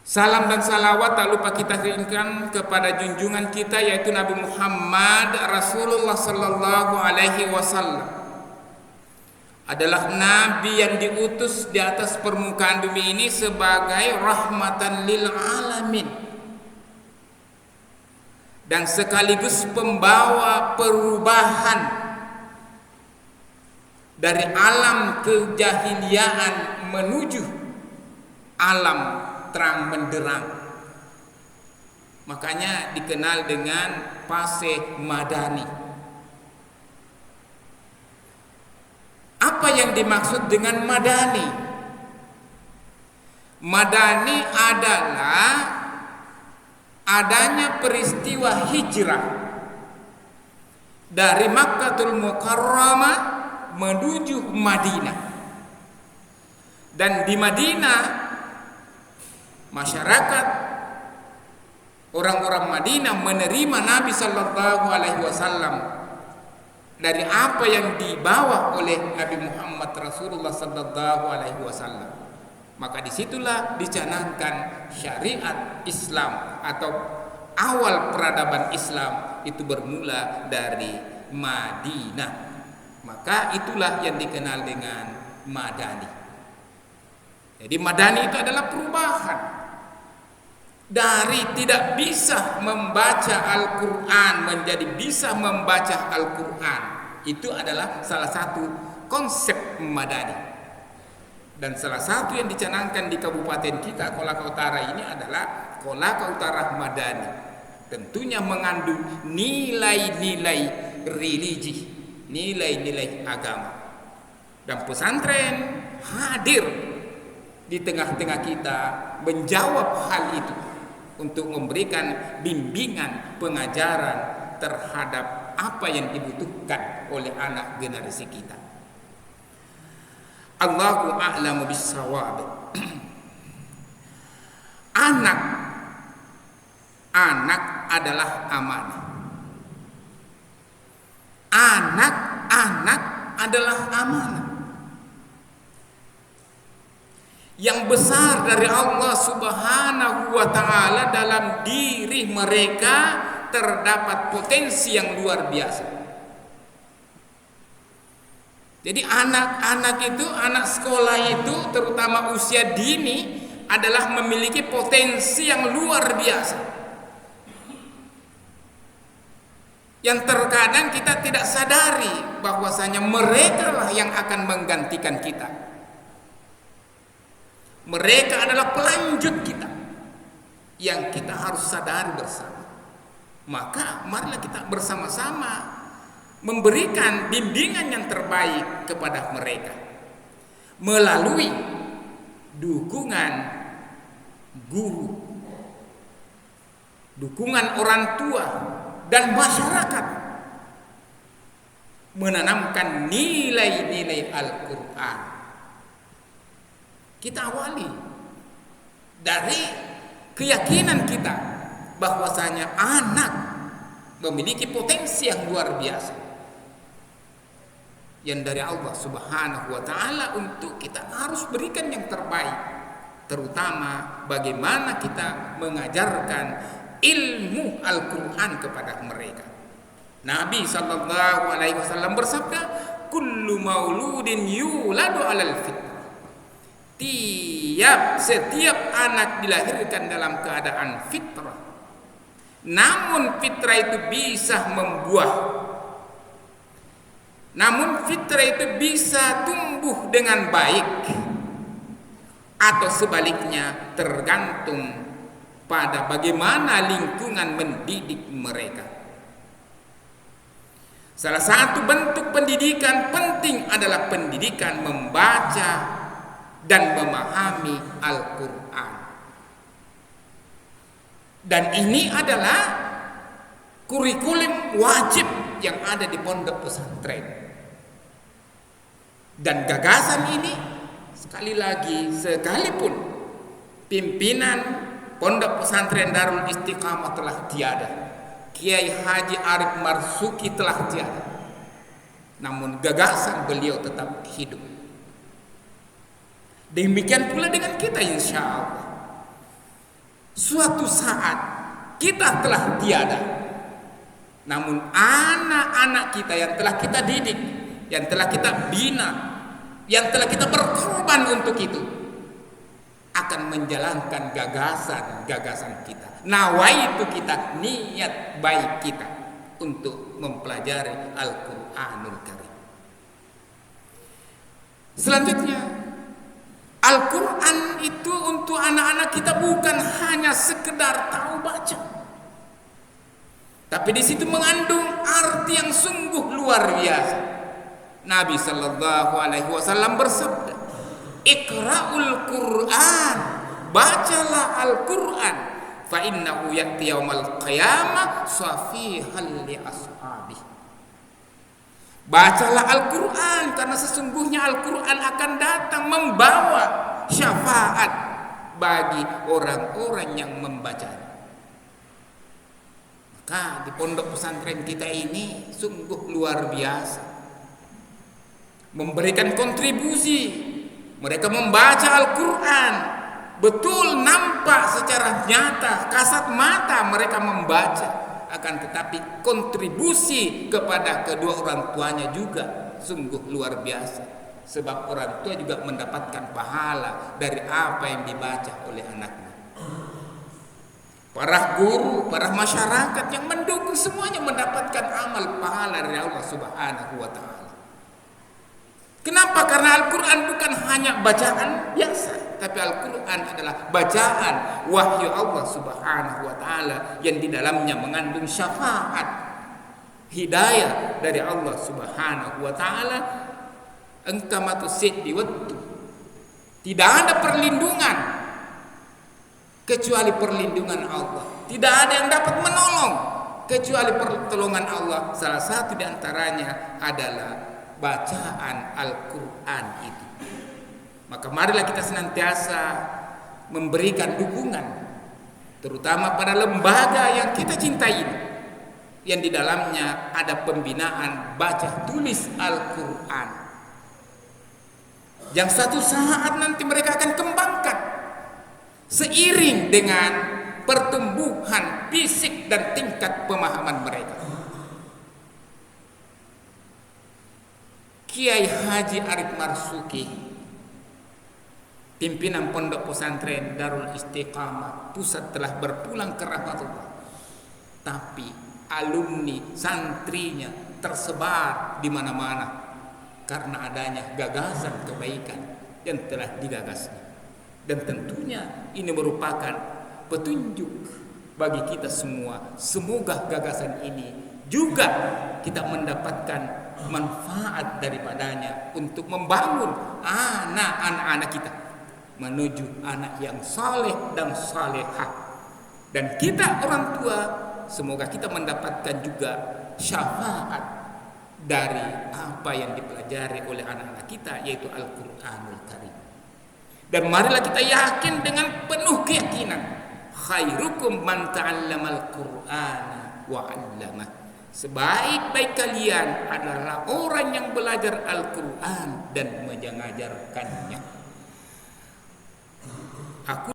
Salam dan salawat tak lupa kita kirimkan kepada junjungan kita, yaitu Nabi Muhammad Rasulullah Sallallahu Alaihi Wasallam. Adalah Nabi yang diutus di atas permukaan bumi ini sebagai rahmatan lil alamin, dan sekaligus pembawa perubahan dari alam kejahiliaan menuju alam terang benderang. Makanya dikenal dengan fase madani. Apa yang dimaksud dengan madani? Madani adalah adanya peristiwa hijrah dari Makkatul Mukarramah menuju Madinah. Dan di Madinah, masyarakat orang-orang Madinah menerima Nabi Sallallahu Alaihi Wasallam dari apa yang dibawa oleh Nabi Muhammad Rasulullah Sallallahu Alaihi Wasallam. Maka disitulah dicanangkan syariat Islam, atau awal peradaban Islam itu bermula dari Madinah. Maka itulah yang dikenal dengan madani. Jadi madani itu adalah perubahan dari tidak bisa membaca Al-Quran menjadi bisa membaca Al-Quran. Itu adalah salah satu konsep madani. Dan salah satu yang dicanangkan di kabupaten kita, Kolaka Utara ini, adalah Kolaka Utara Madani. Tentunya mengandung nilai-nilai religi, nilai-nilai agama. Dan pesantren hadir di tengah-tengah kita menjawab hal itu, untuk memberikan bimbingan pengajaran terhadap apa yang dibutuhkan oleh anak generasi kita. Allahu a'lamu bis-shawab. Anak adalah amanah. Anak adalah amanah yang besar dari Allah Subhanahu wa Ta'ala. Dalam diri mereka terdapat potensi yang luar biasa. Jadi anak-anak itu, anak sekolah itu, terutama usia dini, adalah memiliki potensi yang luar biasa, yang terkadang kita tidak sadari bahwasanya mereka lah yang akan menggantikan kita. Mereka adalah pelanjut kita yang kita harus sadari bersama. Maka marilah kita bersama-sama memberikan bimbingan yang terbaik kepada mereka melalui dukungan guru, dukungan orang tua dan masyarakat, menanamkan nilai-nilai Al-Quran. Kita awali dari keyakinan kita bahwasanya anak memiliki potensi yang luar biasa yang dari Allah Subhanahu wa Ta'ala, untuk kita harus berikan yang terbaik, terutama bagaimana kita mengajarkan ilmu Al-Quran kepada mereka. Nabi Sallallahu Alaihi Wasallam bersabda, kullu mauludin yuladu alal fitrah. Setiap anak dilahirkan dalam keadaan fitrah, namun fitrah itu bisa membuah, namun fitrah itu bisa tumbuh dengan baik, atau sebaliknya tergantung pada bagaimana lingkungan mendidik mereka. Salah satu bentuk pendidikan penting adalah pendidikan membaca dan memahami Al-Quran. Dan ini adalah kurikulum wajib yang ada di pondok pesantren. Dan gagasan ini, sekali lagi, sekalipun pimpinan pondok pesantren Darul Istiqamah telah tiada, Kiai Haji Arif Marzuki telah tiada, namun gagasan beliau tetap hidup. Demikian pula dengan kita, insya Allah. suatu saat kita telah tiada, namun anak-anak kita yang telah kita didik, yang telah kita bina, yang telah kita berkorban untuk itu, akan menjalankan gagasan-gagasan kita. Nawaitu kita, niat baik kita untuk mempelajari Al-Quranul Karim. Selanjutnya, Al-Quran itu untuk anak-anak kita bukan hanya sekedar tahu baca, tapi di situ mengandung arti yang sungguh luar biasa. Nabi Sallallahu Alaihi Wasallam bersabda, Iqra'ul Quran, bacalah Al-Quran, fa innahu ya'ti yaumal qiyamah safihan li ashabi. Bacalah Al-Quran karena sesungguhnya Al-Quran akan datang membawa syafaat bagi orang-orang yang membacanya. Maka di pondok pesantren kita ini sungguh luar biasa, memberikan kontribusi. Mereka membaca Al-Quran, betul nampak secara nyata, kasat mata mereka membaca. Akan tetapi kontribusi kepada kedua orang tuanya juga sungguh luar biasa. Sebab orang tua juga mendapatkan pahala dari apa yang dibaca oleh anaknya. Para guru, para masyarakat yang mendukung semuanya mendapatkan amal pahala dari Allah Subhanahu wa Ta'ala. Kenapa? Karena Al-Quran bukan hanya bacaan biasa, tapi Al-Quran adalah bacaan wahyu Allah Subhanahu wa Ta'ala yang di dalamnya mengandung syafaat, hidayah dari Allah Subhanahu wa Ta'ala. Engkamatu siddi wattu, tidak ada perlindungan kecuali perlindungan Allah. Tidak ada yang dapat menolong kecuali pertolongan Allah. Salah satu di antaranya adalah bacaan Al-Quran itu. Maka marilah kita senantiasa memberikan dukungan, terutama pada lembaga yang kita cintai ini, yang di dalamnya ada pembinaan baca tulis Al-Quran, yang satu saat nanti mereka akan kembangkan seiring dengan pertumbuhan fisik dan tingkat pemahaman mereka. Kiai Haji Arif Marzuki, pimpinan pondok pesantren Darul Istiqamah Pusat, telah berpulang ke rahmatullah. Tapi alumni santrinya tersebar di mana-mana karena adanya gagasan kebaikan yang telah digagasnya. Dan tentunya ini merupakan petunjuk bagi kita semua. Semoga gagasan ini juga kita mendapatkan manfaat daripadanya untuk membangun anak-anak kita menuju anak yang saleh dan salehah. Dan kita orang tua, semoga kita mendapatkan juga syafaat dari apa yang dipelajari oleh anak-anak kita, yaitu Al-Quranul Karim. Dan marilah kita yakin dengan penuh keyakinan, khairukum man ta'allamal Qur'ana wa 'allamah. Sebaik-baik kalian adalah orang yang belajar Al-Quran dan mengajarkannya. Aku